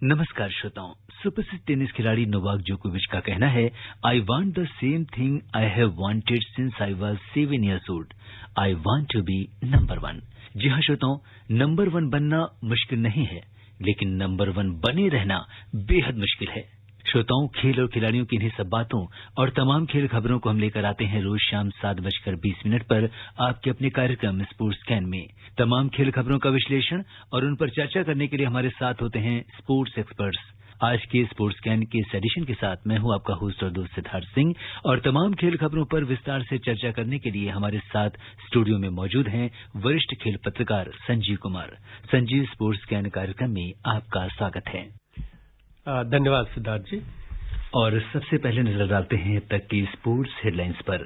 नमस्कार श्रोताओं। सुप्रसिद्ध टेनिस खिलाड़ी नोवाक जोकोविच का कहना है, I want the same thing I have wanted since I was 7 years old। I want to be number 1। जी हाँ श्रोताओं, नंबर 1 बनना मुश्किल नहीं है, लेकिन नंबर 1 बने रहना बेहद मुश्किल है। श्रोताओं, खेल और खिलाड़ियों की इन्हीं सब बातों और तमाम खेल खबरों को हम लेकर आते हैं रोज शाम 7:20 पर आपके अपने कार्यक्रम स्पोर्ट्स स्कैन में। तमाम खेल खबरों का विश्लेषण और उन पर चर्चा करने के लिए हमारे साथ होते हैं स्पोर्ट्स एक्सपर्ट्स। आज के स्पोर्ट्स स्कैन के इस एडिशन के साथ मैं हूं आपका होस्ट और दोस्त सिद्धार्थ सिंह, और तमाम खेल खबरों पर विस्तार से चर्चा करने के लिए हमारे साथ स्टूडियो में मौजूद हैं वरिष्ठ खेल पत्रकार संजीव कुमार। संजीव, स्पोर्ट्स स्कैन कार्यक्रम में आपका स्वागत है। धन्यवाद सिद्धार्थ जी। और सबसे पहले नजर डालते हैं अब तक की स्पोर्ट्स हेडलाइंस पर।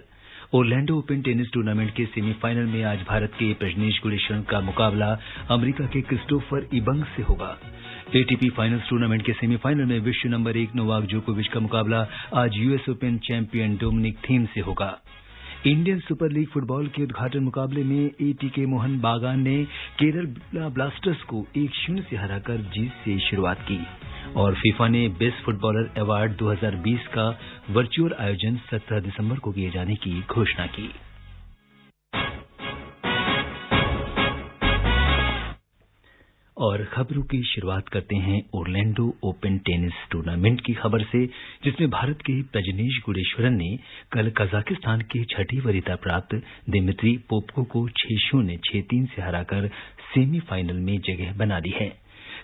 ओरलैंडो ओपन टेनिस टूर्नामेंट के सेमीफाइनल में आज भारत के प्रजनेश गुणेश्वरन का मुकाबला अमेरिका के क्रिस्टोफर इबंग से होगा। एटीपी फाइनल्स टूर्नामेंट के सेमीफाइनल में विश्व नंबर 1 नोवाक जोकोविच का मुकाबला आज US Open champion Dominic Thiem से होगा। इंडियन सुपर लीग फुटबॉल के उद्घाटन मुकाबले में एटीके मोहन बागान ने केरल ब्लास्टर्स को 1-0 से हराकर जीत से शुरुआत की। और फीफा ने बेस्ट फुटबॉलर अवार्ड 2020 का वर्चुअल आयोजन 17 दिसंबर को किए जाने की घोषणा की। और खबरों की शुरुआत करते हैं ओरलैंडो ओपन टेनिस टूर्नामेंट की खबर से, जिसमें भारत के प्रजनेश गुणेश्वरन ने कल कजाकिस्तान के छठी वरीयता प्राप्त दिमित्री पोपको को 6-0, 6-3 से हराकर सेमीफाइनल में जगह बना दी है।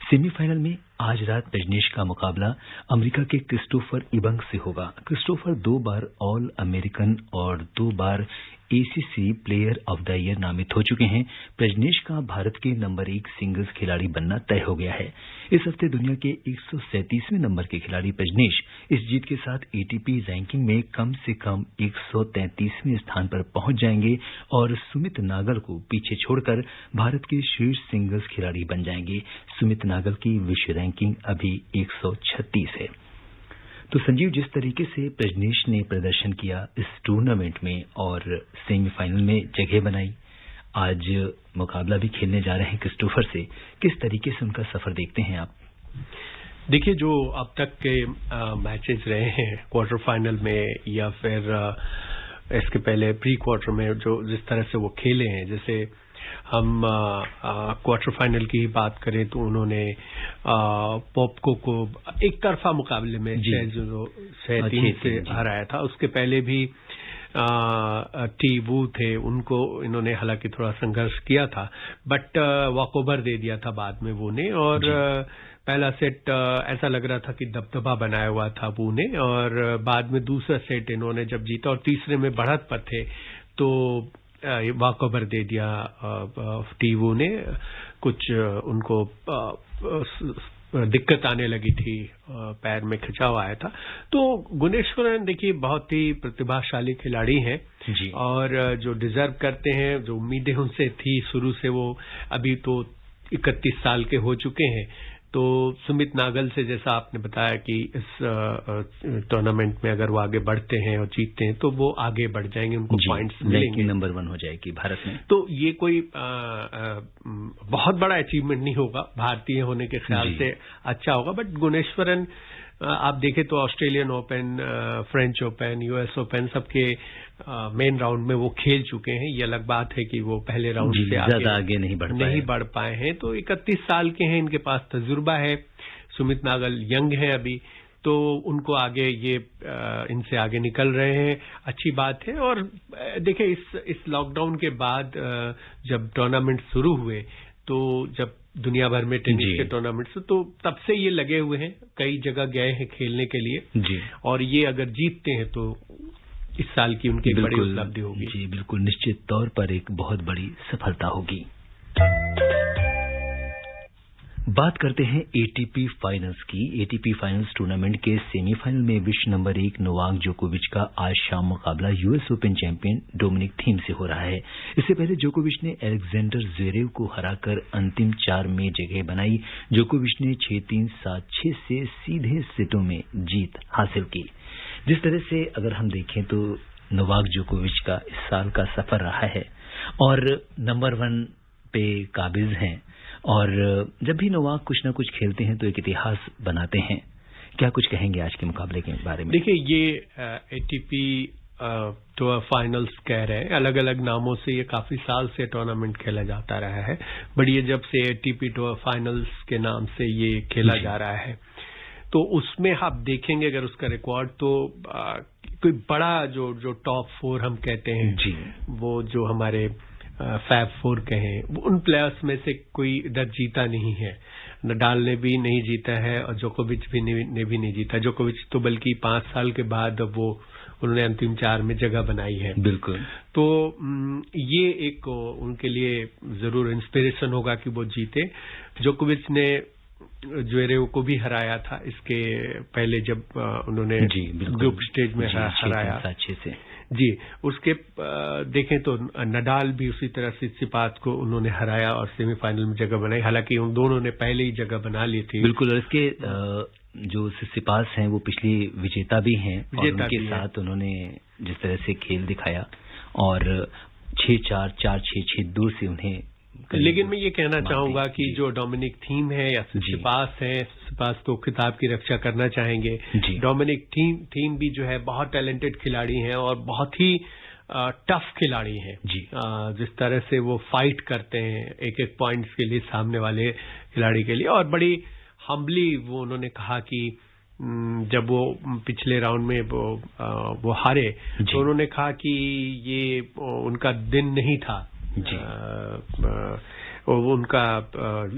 सेमीफाइनल में आज रात प्रजनेश का मुकाबला अमेरिका के क्रिस्टोफर इबंग से होगा। क्रिस्टोफर 2 बार ऑल अमेरिकन और 2 बार ACC player of the year नामित हो चुके हैं। प्रजनेश का भारत के नंबर 1 सिंगल्स खिलाड़ी बनना तय हो गया है। इस हफ्ते दुनिया के 137वें नंबर के खिलाड़ी प्रजनेश इस जीत के साथ एटीपी रैंकिंग में कम से कम 133वें स्थान पर पहुंच जाएंगे और सुमित नागल को पीछे छोड़कर भारत के शीर्ष सिंगल्स खिलाड़ी बन जाएंगे। सुमित नागल की विश्व रैंकिंग अभी 136 है। तो संजीव, जिस तरीके से प्रजनेश ने प्रदर्शन किया इस टूर्नामेंट में और सेमीफाइनल में जगह बनाई, आज मुकाबला भी खेलने जा रहे हैं क्रिस्टोफर से, किस तरीके से उनका सफर देखते हैं आप? देखिए, जो अब तक के मैचेस रहे हैं क्वार्टर फाइनल में या फिर इसके पहले प्री क्वार्टर में, जो जिस तरह से वो खेले हैं, जैसे हम क्वार्टर फाइनल की ही बात करें तो उन्होंने पोपको को एक तरफा मुकाबले में 6-3 से हराया था। उसके पहले भी टी वू थे, उनको इन्होंने हालांकि थोड़ा संघर्ष किया था, बट वॉकओवर दे दिया था बाद में वू ने। और पहला सेट ऐसा लग रहा था कि दबदबा बनाया हुआ था वू ने, और बाद में दूसरा सेट इन्होंने जब जीता और तीसरे में बढ़त पर थे तो वॉकओवर दे दिया टी वू ने। कुछ उनको दिक्कत आने लगी थी, पैर में खिंचाव आया था। तो गुणेश्वरन देखिए बहुत ही प्रतिभाशाली खिलाड़ी हैं जी, और जो डिजर्व करते हैं, जो उम्मीदें उनसे थी शुरू से, वो अभी तो 31 साल के हो चुके हैं। तो सुमित नागल से, जैसा आपने बताया कि इस टूर्नामेंट में अगर वो आगे बढ़ते हैं और जीतते हैं तो वो आगे बढ़ जाएंगे, उनको पॉइंट्स मिलेंगे, नंबर 1 हो जाएगी भारत में। तो ये कोई बहुत बड़ा अचीवमेंट नहीं होगा, भारतीय होने के ख्याल से अच्छा होगा। बट गुणेश्वरन आप देखें तो Australian open, French open, US open सबके मेन राउंड में वो खेल चुके हैं। ये अलग बात है कि वो पहले राउंड से आगे नहीं बढ़ पाए हैं। तो 31 साल के हैं, इनके पास तजुर्बा है। सुमित नागल यंग है अभी, तो उनको आगे ये इनसे आगे निकल रहे हैं, अच्छी बात है। और देखिए, इस लॉकडाउन के बाद जब टूर्नामेंट शुरू हुए, तो जब दुनिया भर में टेनिस के टूर्नामेंट्स, तो तब से ये लगे हुए हैं, कई जगह गए हैं खेलने के लिए जी। और ये अगर जीतते हैं तो इस साल की उनकी बड़ी उपलब्धि होगी जी, बिल्कुल निश्चित तौर पर एक बहुत बड़ी सफलता होगी। बात करते हैं एटीपी फाइनल्स की। एटीपी फाइनल्स टूर्नामेंट के सेमीफाइनल में विश्व नंबर 1 नोवाक जोकोविच का आज शाम मुकाबला US Open champion Dominic Thiem से हो रहा है। इससे पहले जोकोविच ने अलेक्जेंडर ज़्वेरेव को हराकर अंतिम 4 में जगह बनाई। जोकोविच ने 6-3, 7-6 से सीधे सेटों में जीत हासिल की। जिस तरह से अगर हम देखें तो नोवाक जोकोविच का इस साल का सफर रहा है और नंबर 1 पे काबिज हैं, और जब भी नोवाक कुछ ना कुछ खेलते हैं तो एक इतिहास बनाते हैं। क्या कुछ कहेंगे आज के मुकाबले के बारे में? देखिए, ये एटीपी टूर फाइनल्स कह रहे हैं, अलग अलग नामों से ये काफी साल से टूर्नामेंट खेला जाता रहा है, बट ये जब से एटीपी टूर फाइनल्स के नाम से ये खेला जा रहा है तो उसमें आप देखेंगे अगर उसका रिकॉर्ड तो कोई बड़ा जो टॉप 4 हम कहते हैं जी, वो जो हमारे फैब 4 कहें, उन प्लेयर्स में से कोई इधर जीता नहीं है। नडाल ने भी नहीं जीता है और जोकोविच भी ने भी नहीं जीता। जोकोविच तो बल्कि 5 साल के बाद वो उन्होंने अंतिम 4 में जगह बनाई है। बिल्कुल। तो ये एक उनके लिए जरूर इंस्पिरेशन होगा कि वो जीते। जोकोविच ने ज्वेरेव को भी हराया था इसके पहले जब उन्होंने ग्रुप स्टेज में हराया 6 से। जी, उसके देखें तो नडाल भी उसी तरह से सिपास को उन्होंने हराया और सेमीफाइनल में जगह बनाई, हालांकि उन दोनों ने पहले ही जगह बना ली थी। बिल्कुल। और इसके जो सिपास हैं वो पिछली विजेता भी हैं और उनके साथ उन्होंने जिस तरह से खेल दिखाया और 6-4, 4-6, 6-2 से उन्हें। लेकिन मैं ये कहना चाहूंगा कि जो डोमिनिक थीम है या सिपास है, सिपास तो खिताब की रक्षा करना चाहेंगे। डोमिनिक थीम भी जो है बहुत टैलेंटेड खिलाड़ी हैं और बहुत ही टफ खिलाड़ी हैं। जिस तरह से वो फाइट करते हैं एक पॉइंट्स के लिए सामने वाले खिलाड़ी के लिए, और बड़ी हम्बली वो उन्होंने कहा कि जब वो पिछले राउंड में वो हारे तो उन्होंने कहा कि ये उनका दिन नहीं था। उनका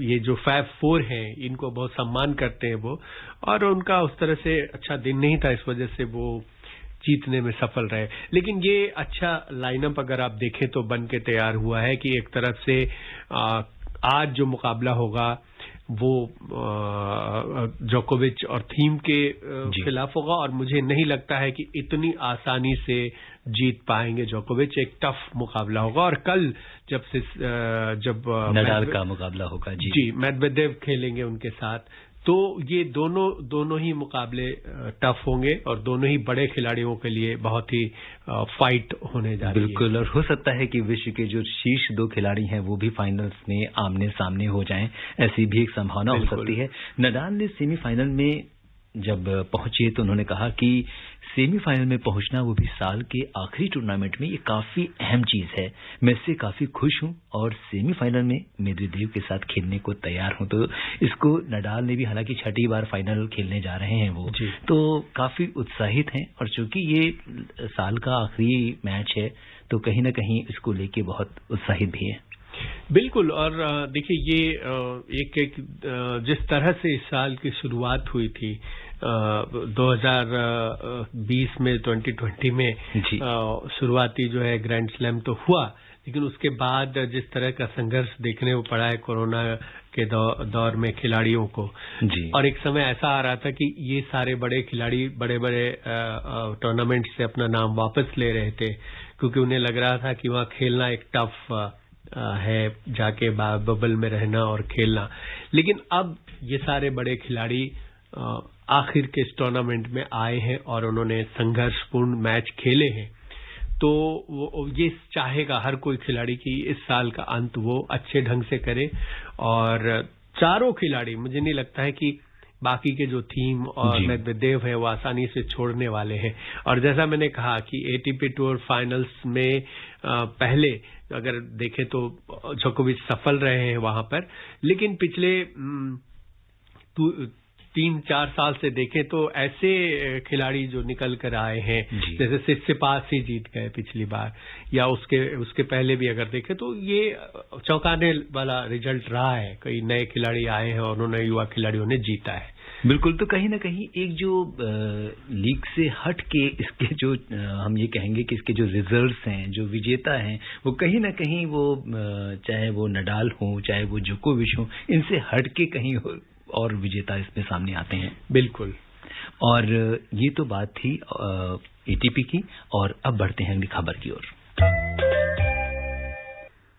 ये जो फैब 4 हैं इनको बहुत सम्मान करते हैं वो, और उनका उस तरह से अच्छा दिन नहीं था, इस वजह से वो जीतने में सफल रहे। लेकिन ये अच्छा लाइनअप अगर आप देखें तो बन के तैयार हुआ है कि एक तरफ से आज जो मुकाबला होगा वो जोकोविच और थीम के खिलाफ होगा, और मुझे नहीं लगता है कि इतनी आसानी से जीत पाएंगे जोकोविच। एक टफ मुकाबला होगा। और कल जब नडाल का मुकाबला होगा जी मेदवेदेव खेलेंगे उनके साथ, तो ये दोनों ही मुकाबले टफ होंगे और दोनों ही बड़े खिलाड़ियों के लिए बहुत ही फाइट होने जा रही है। बिल्कुल। और हो सकता है कि विश्व के जो शीर्ष 2 खिलाड़ी हैं वो भी फाइनल्स में आमने सामने हो जाएं, ऐसी भी एक संभावना हो सकती है। नडाल ने सेमीफाइनल में जब पहुंचे तो उन्होंने कहा कि सेमीफाइनल में पहुंचना, वो भी साल के आखिरी टूर्नामेंट में, ये काफी अहम चीज है। मैं इससे काफी खुश हूं और सेमीफाइनल में मेदवेदेव के साथ खेलने को तैयार हूं। तो इसको नडाल ने भी, हालांकि 6ठी बार फाइनल खेलने जा रहे हैं वो, तो काफी उत्साहित हैं। और चूंकि ये साल का आखिरी मैच है तो कहीं ना कहीं इसको लेके बहुत उत्साहित भी है। बिल्कुल। और देखिए, ये एक जिस तरह से इस साल की शुरुआत हुई थी 2020 में 2020 में शुरुआती जो है ग्रैंड स्लैम तो हुआ, लेकिन उसके बाद जिस तरह का संघर्ष देखने को पड़ा है कोरोना के दौर में खिलाड़ियों को, और एक समय ऐसा आ रहा था कि ये सारे बड़े खिलाड़ी बड़े बड़े टूर्नामेंट से अपना नाम वापस ले रहे थे, क्योंकि उन्हें लग रहा था कि वहाँ खेलना एक टफ है, जाके बबल में रहना और खेलना। लेकिन अब ये सारे बड़े खिलाड़ी आखिर के इस टूर्नामेंट में आए हैं और उन्होंने संघर्षपूर्ण मैच खेले हैं, तो वो ये चाहेगा हर कोई खिलाड़ी कि इस साल का अंत वो अच्छे ढंग से करे। और चारों खिलाड़ी, मुझे नहीं लगता है कि बाकी के जो थीम और मेदवेदेव है वो आसानी से छोड़ने वाले हैं। और जैसा मैंने कहा कि एटीपी टूर फाइनल्स में पहले अगर देखें तो जोकोविच सफल रहे हैं वहां पर, लेकिन पिछले 3-4 साल से देखें तो ऐसे खिलाड़ी जो निकल कर आए हैं, जैसे सिपास ही जीत गए पिछली बार, या उसके पहले भी अगर देखें तो ये चौंकाने वाला रिजल्ट रहा है। कई नए खिलाड़ी आए हैं और उन्होंने युवा खिलाड़ियों ने जीता है। बिल्कुल। तो कहीं ना कहीं एक जो लीग से हट के इसके जो हम ये कहेंगे कि इसके जो रिजल्ट्स हैं, जो विजेता हैं, वो कहीं ना कहीं वो चाहे वो नडाल हो, चाहे वो जोकोविच हो, इनसे हट के कहीं और विजेता इसमें सामने आते हैं। बिल्कुल। और ये तो बात थी एटीपी की, और अब बढ़ते हैं अगली खबर की ओर।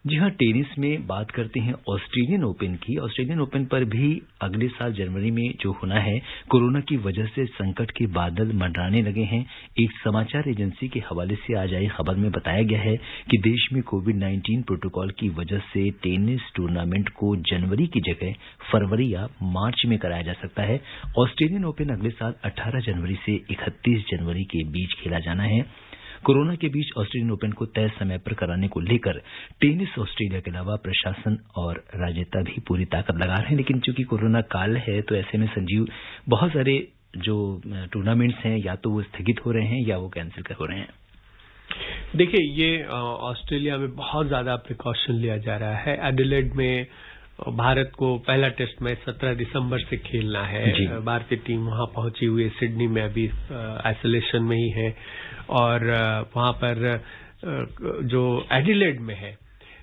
जी हाँ, टेनिस में बात करते हैं ऑस्ट्रेलियन ओपन की। ऑस्ट्रेलियन ओपन पर भी अगले साल जनवरी में जो होना है, कोरोना की वजह से संकट के बादल मंडराने लगे हैं। एक समाचार एजेंसी के हवाले से आज आई खबर में बताया गया है कि देश में कोविड-19 प्रोटोकॉल की वजह से टेनिस टूर्नामेंट को जनवरी की जगह फरवरी या मार्च में कराया जा सकता है। ऑस्ट्रेलियन ओपन अगले साल 18 जनवरी से 31 जनवरी के बीच खेला जाना है। कोरोना के बीच ऑस्ट्रेलियन ओपन को तय समय पर कराने को लेकर टेनिस ऑस्ट्रेलिया के अलावा प्रशासन और राजनेता भी पूरी ताकत लगा रहे हैं, लेकिन चूंकि कोरोना काल है तो ऐसे में संजीव बहुत सारे जो टूर्नामेंट्स हैं या तो वो स्थगित हो रहे हैं या वो कैंसिल हो रहे हैं। देखिए, ये ऑस्ट्रेलिया में बहुत ज्यादा प्रिकॉशन लिया जा रहा है। एडिलेड में भारत को पहला टेस्ट मैच 17 दिसंबर से खेलना है। भारतीय टीम वहां पहुंची हुई है, सिडनी में अभी आइसोलेशन में ही है। और वहां पर जो एडिलेड में है,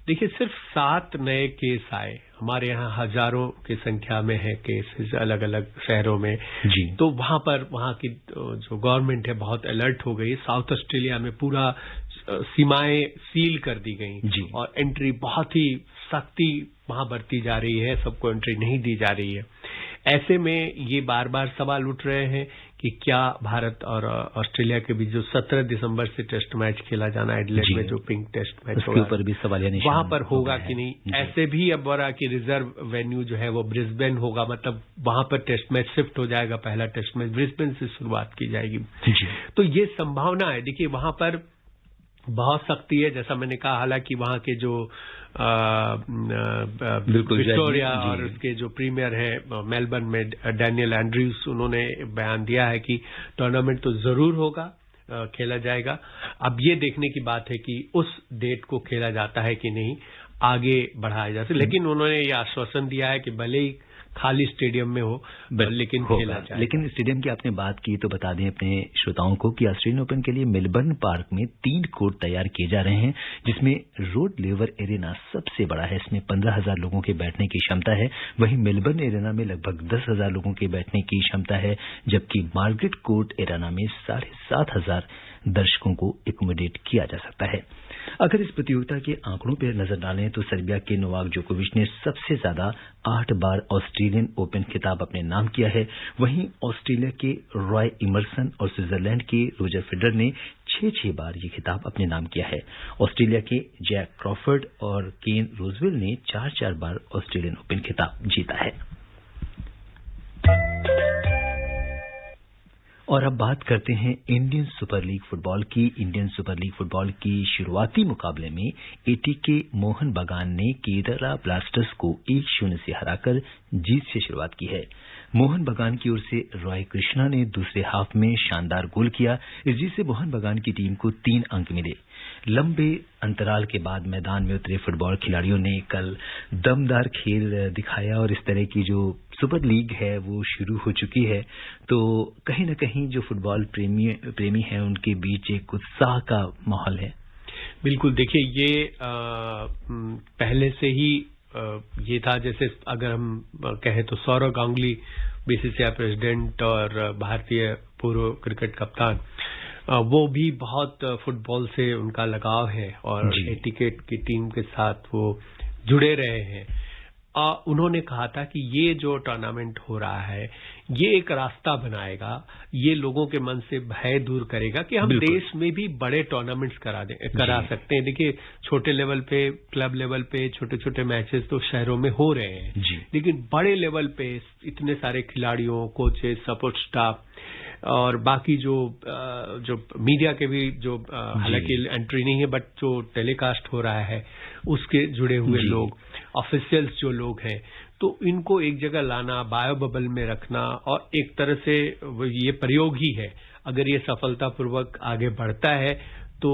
देखिए सिर्फ 7 नए केस आए। हमारे यहाँ हजारों की संख्या में है केसेस अलग अलग शहरों में जी। तो वहां पर वहां की जो गवर्नमेंट है बहुत अलर्ट हो गई। साउथ ऑस्ट्रेलिया में पूरा सीमाएं सील कर दी गई और एंट्री बहुत ही सख्ती वहां बरती जा रही है, सबको एंट्री नहीं दी जा रही है। ऐसे में ये बार बार सवाल उठ रहे हैं कि क्या भारत और ऑस्ट्रेलिया के बीच जो 17 दिसंबर से टेस्ट मैच खेला जाना एडिलेड में जो पिंक टेस्ट मैच होगा, ऊपर भी सवाल वहां पर होगा कि नहीं। ऐसे भी अब बोला कि रिजर्व वेन्यू जो है वो ब्रिस्बेन होगा, मतलब वहां पर टेस्ट मैच शिफ्ट हो जाएगा। पहला टेस्ट मैच ब्रिस्बेन से शुरुआत की जाएगी। तो ये संभावना है। देखिए वहां पर बहुत सख्ती है, जैसा मैंने कहा। हालांकि वहां के जो विक्टोरिया और उसके जो प्रीमियर है मेलबर्न में डैनियल एंड्रयूज, उन्होंने बयान दिया है कि टूर्नामेंट तो जरूर होगा, खेला जाएगा। अब ये देखने की बात है कि उस डेट को खेला जाता है कि नहीं, आगे बढ़ाया जाता है। लेकिन उन्होंने ये आश्वासन दिया है कि भले ही खाली स्टेडियम में हो लेकिन खेला जाए। लेकिन स्टेडियम की आपने बात की तो बता दें अपने श्रोताओं को कि ऑस्ट्रेलियन ओपन के लिए मेलबर्न पार्क में 3 कोर्ट तैयार किए जा रहे हैं, जिसमें रोड लेवर एरेना सबसे बड़ा है। इसमें 15,000 लोगों के बैठने की क्षमता है। वहीं मेलबर्न एरेना में लगभग 10,000 लोगों के बैठने की क्षमता है, जबकि मार्गरेट कोर्ट एरेना में 7,500 दर्शकों को एकोमोडेट किया जा सकता है। अगर इस प्रतियोगिता के आंकड़ों पर नजर डालें तो सर्बिया के नोवाक जोकोविच ने सबसे ज्यादा 8 बार ऑस्ट्रेलियन ओपन खिताब अपने नाम किया है। वहीं ऑस्ट्रेलिया के रॉय इमर्सन और स्विट्जरलैंड के रोजर फेडरर ने 6 बार ये खिताब अपने नाम किया है। ऑस्ट्रेलिया के जैक क्रॉफर्ड और केन रोजवेल ने 4 बार ऑस्ट्रेलियन ओपन खिताब जीता है। और अब बात करते हैं इंडियन सुपर लीग फुटबॉल की। इंडियन सुपर लीग फुटबॉल की शुरुआती मुकाबले में एटीके मोहन बगान ने केरला ब्लास्टर्स को 1-0 से हराकर जीत से शुरुआत की है। मोहन बगान की ओर से रॉय कृष्णा ने दूसरे हाफ में शानदार गोल किया। इस जीत से मोहन बगान की टीम को 3 अंक मिले। लंबे अंतराल के बाद मैदान में उतरे फुटबॉल खिलाड़ियों ने कल दमदार खेल दिखाया और इस तरह की जो सुपर लीग है वो शुरू हो चुकी है, तो कहीं न कहीं जो फुटबॉल प्रेमी हैं उनके बीच एक उत्साह का माहौल है। बिल्कुल, देखिए ये पहले से ही ये था। जैसे अगर हम कहें तो सौरव गांगुली बीसीसीआई प्रेसिडेंट और भारतीय पूर्व क्रिकेट कप्तान, वो भी बहुत फुटबॉल से उनका लगाव है और एटिकेट की टीम के साथ वो जुड़े रहे हैं। उन्होंने कहा था कि ये जो टूर्नामेंट हो रहा है ये एक रास्ता बनाएगा, ये लोगों के मन से भय दूर करेगा कि हम देश में भी बड़े टूर्नामेंट्स करा सकते हैं। देखिए छोटे लेवल पे, क्लब लेवल पे छोटे छोटे मैचेस तो शहरों में हो रहे हैं, लेकिन बड़े लेवल पे इतने सारे खिलाड़ियों, कोचेस, सपोर्ट स्टाफ और बाकी जो मीडिया के भी जो हालांकि एंट्री नहीं है बट जो टेलीकास्ट हो रहा है उसके जुड़े हुए लोग, ऑफिशियल्स जो लोग हैं, तो इनको एक जगह लाना, बायो बबल में रखना और एक तरह से ये प्रयोग ही है। अगर ये सफलतापूर्वक आगे बढ़ता है तो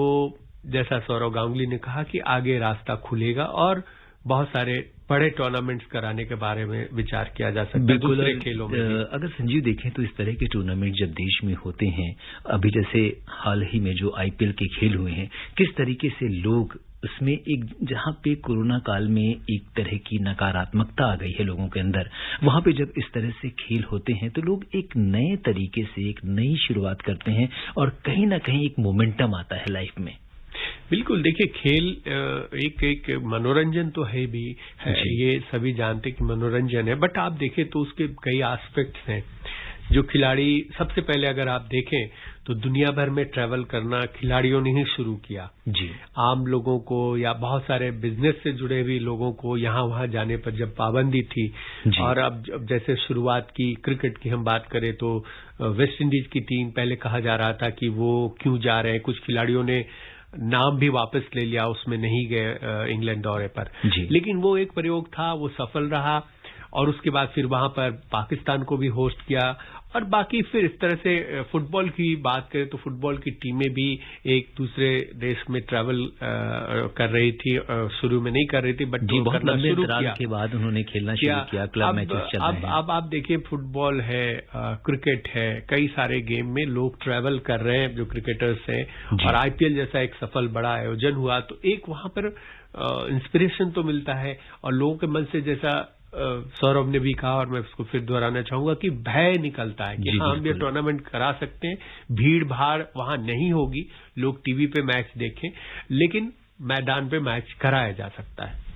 जैसा सौरव गांगुली ने कहा कि आगे रास्ता खुलेगा और बहुत सारे बड़े टूर्नामेंट्स कराने के बारे में विचार किया जा सकता है दूसरे खेलों में। अगर संजीव देखें तो इस तरह के टूर्नामेंट जब देश में होते हैं, अभी जैसे हाल ही में जो आईपीएल के खेल हुए हैं, किस तरीके से लोग उसमें एक जहां पे कोरोना काल में एक तरह की नकारात्मकता आ गई है लोगों के अंदर, वहां पे जब इस तरह से खेल होते हैं तो लोग एक नए तरीके से एक नई शुरुआत करते हैं और कहीं ना कहीं एक मोमेंटम आता है लाइफ में। बिल्कुल, देखिए खेल एक मनोरंजन तो है भी है, ये सभी जानते कि मनोरंजन है, बट आप देखें तो उसके कई एस्पेक्ट्स हैं। जो खिलाड़ी, सबसे पहले अगर आप देखें तो दुनिया भर में ट्रैवल करना खिलाड़ियों ने ही शुरू किया जी। आम लोगों को या बहुत सारे बिजनेस से जुड़े हुए लोगों को यहाँ वहाँ जाने पर जब पाबंदी थी, और अब जैसे शुरुआत की क्रिकेट की हम बात करें तो वेस्ट इंडीज की टीम, पहले कहा जा रहा था कि वो क्यों जा रहे हैं, कुछ खिलाड़ियों ने नाम भी वापस ले लिया, उसमें नहीं गए इंग्लैंड दौरे पर, लेकिन वो एक प्रयोग था, वो सफल रहा। और उसके बाद फिर वहां पर पाकिस्तान को भी होस्ट किया, और बाकी फिर इस तरह से फुटबॉल की बात करें तो फुटबॉल की टीमें भी एक दूसरे देश में ट्रैवल कर रही थी, शुरू में नहीं कर रही थी, बट बहुत लंबे अंतराल के बाद उन्होंने खेलना शुरू किया, क्लब मैचेस चल रहे हैं। अब आप देखिए, फुटबॉल है, क्रिकेट है, कई सारे गेम में लोग ट्रैवल कर रहे हैं जो क्रिकेटर्स हैं, और आईपीएल जैसा एक सफल बड़ा आयोजन हुआ, तो एक वहां पर इंस्पिरेशन तो मिलता है, और लोगों के मन से, जैसा सौरभ ने भी कहा और मैं उसको फिर दोहराना चाहूंगा, कि भय निकलता है कि हाँ, हम ये टूर्नामेंट करा सकते हैं, भीड़ भाड़ वहां नहीं होगी, लोग टीवी पे मैच देखें, लेकिन मैदान पे मैच कराया जा सकता है।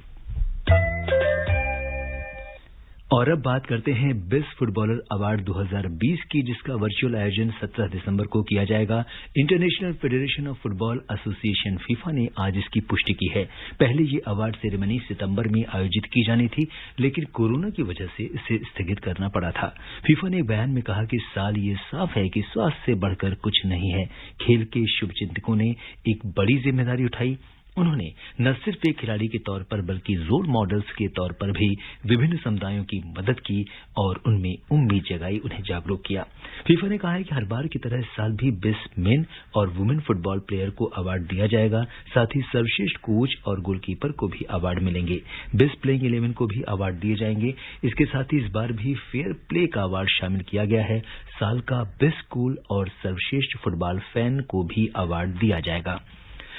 और अब बात करते हैं बेस्ट फुटबॉलर अवार्ड 2020 की, जिसका वर्चुअल आयोजन 17 दिसंबर को किया जाएगा। International federation of football association FIFA ने आज इसकी पुष्टि की है। पहले ये अवार्ड सेरेमनी सितंबर में आयोजित की जानी थी, लेकिन कोरोना की वजह से इसे स्थगित करना पड़ा था। फीफा ने एक बयान में कहा कि इस साल ये साफ है कि स्वास्थ्य से बढ़कर कुछ नहीं है। खेल के शुभचिंतकों ने एक बड़ी जिम्मेदारी उठाई। उन्होंने न सिर्फ एक खिलाड़ी के तौर पर बल्कि रोल मॉडल्स के तौर पर भी विभिन्न समुदायों की मदद की और उनमें उम्मीद जगाई, उन्हें जागरूक किया। फीफा ने कहा है कि हर बार की तरह इस साल भी बेस्ट मेन और वुमेन फुटबॉल प्लेयर को अवार्ड दिया जाएगा। साथ ही सर्वश्रेष्ठ कोच और गोलकीपर को भी अवार्ड मिलेंगे। बेस्ट प्लेइंग 11 को भी अवार्ड दिए जाएंगे। इसके साथ ही इस बार भी फेयर प्ले का अवार्ड शामिल किया गया है। साल का बेस्ट स्कूल और सर्वश्रेष्ठ फुटबॉल फैन को भी अवार्ड दिया जाएगा।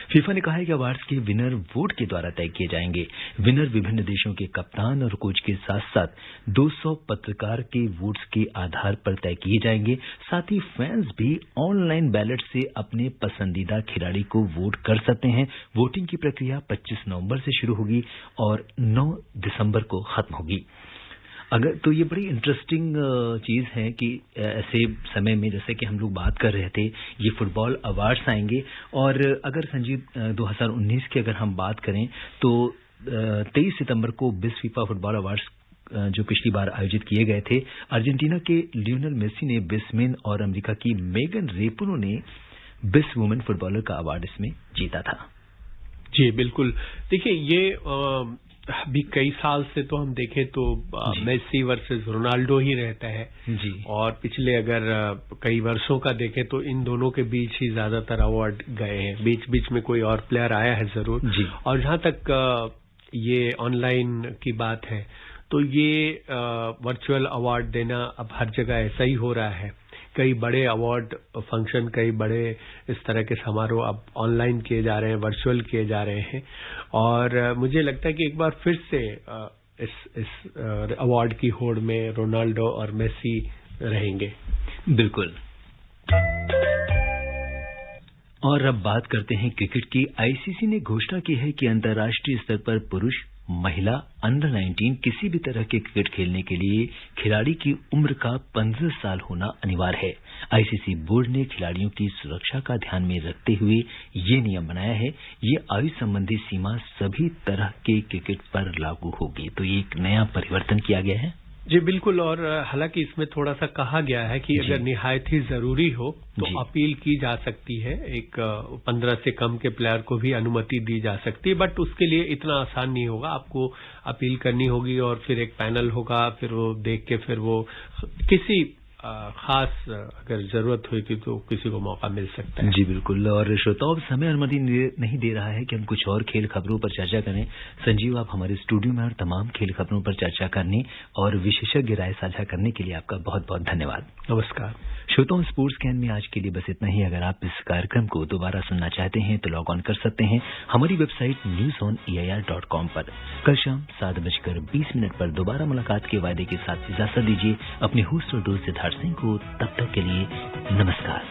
फीफा ने कहा है कि अवार्ड्स के विनर वोट के द्वारा तय किए जाएंगे। विनर विभिन्न देशों के कप्तान और कोच के साथ साथ 200 पत्रकार के वोट्स के आधार पर तय किए जाएंगे। साथ ही फैंस भी ऑनलाइन बैलेट से अपने पसंदीदा खिलाड़ी को वोट कर सकते हैं। वोटिंग की प्रक्रिया 25 नवंबर से शुरू होगी और 9 दिसंबर को खत्म होगी। अगर तो ये बड़ी इंटरेस्टिंग चीज है कि ऐसे समय में, जैसे कि हम लोग बात कर रहे थे, ये फुटबॉल अवार्ड्स आएंगे। और अगर संजीव 2019 की अगर हम बात करें तो 23 सितंबर को बेस्ट फीफा फुटबॉल अवार्ड्स जो पिछली बार आयोजित किए गए थे, अर्जेंटीना के लियोनेल मेसी ने बेस्ट मेन और अमेरिका की मेगन रेपिनो ने बेस्ट वुमेन फुटबॉलर का अवार्ड इसमें जीता था। जी बिल्कुल, देखिए ये अभी कई साल से तो हम देखें तो मेसी वर्सेस रोनाल्डो ही रहता है जी। और पिछले अगर कई वर्षों का देखें तो इन दोनों के बीच ही ज्यादातर अवार्ड गए हैं। बीच बीच में कोई और प्लेयर आया है जरूर जी। और जहां तक ये ऑनलाइन की बात है तो ये वर्चुअल अवार्ड देना अब हर जगह ऐसा ही हो रहा है। कई बड़े अवार्ड फंक्शन, कई बड़े इस तरह के समारोह अब ऑनलाइन किए जा रहे हैं, वर्चुअल किए जा रहे हैं। और मुझे लगता है कि एक बार फिर से इस अवार्ड की होड़ में रोनाल्डो और मेसी रहेंगे। बिल्कुल। और अब बात करते हैं क्रिकेट की। आईसीसी ने घोषणा की है कि अंतर्राष्ट्रीय स्तर पर पुरुष, महिला, अंडर 19 किसी भी तरह के क्रिकेट खेलने के लिए खिलाड़ी की उम्र का 15 साल होना अनिवार्य है। आईसीसी बोर्ड ने खिलाड़ियों की सुरक्षा का ध्यान में रखते हुए ये नियम बनाया है। ये आयु संबंधी सीमा सभी तरह के क्रिकेट पर लागू होगी। तो ये एक नया परिवर्तन किया गया है। जी बिल्कुल। और हालांकि इसमें थोड़ा सा कहा गया है कि अगर निहायत ही जरूरी हो तो अपील की जा सकती है। एक 15 से कम के प्लेयर को भी अनुमति दी जा सकती है, बट उसके लिए इतना आसान नहीं होगा। आपको अपील करनी होगी और फिर एक पैनल होगा, फिर वो देख के फिर वो किसी खास अगर जरूरत हुई तो किसी को मौका मिल सकता है। जी बिल्कुल। और श्रोताओं, समय अनुमति नहीं दे रहा है कि हम कुछ और खेल खबरों पर चर्चा करें। संजीव, आप हमारे स्टूडियो में और तमाम खेल खबरों पर चर्चा करने और विशेषज्ञ राय साझा करने के लिए आपका बहुत बहुत धन्यवाद। नमस्कार। श्रोताओं, स्पोर्ट्स कैन में आज के लिए बस इतना ही। अगर आप इस कार्यक्रम को दोबारा सुनना चाहते हैं तो लॉग ऑन कर सकते हैं हमारी वेबसाइट newsoneir.com पर। कल शाम 7:20 पर दोबारा मुलाकात के वायदे के साथ इजाजत दीजिए अपने होस्ट और दोस्त सिद्धार्थ सिंह को। तब तक के लिए नमस्कार।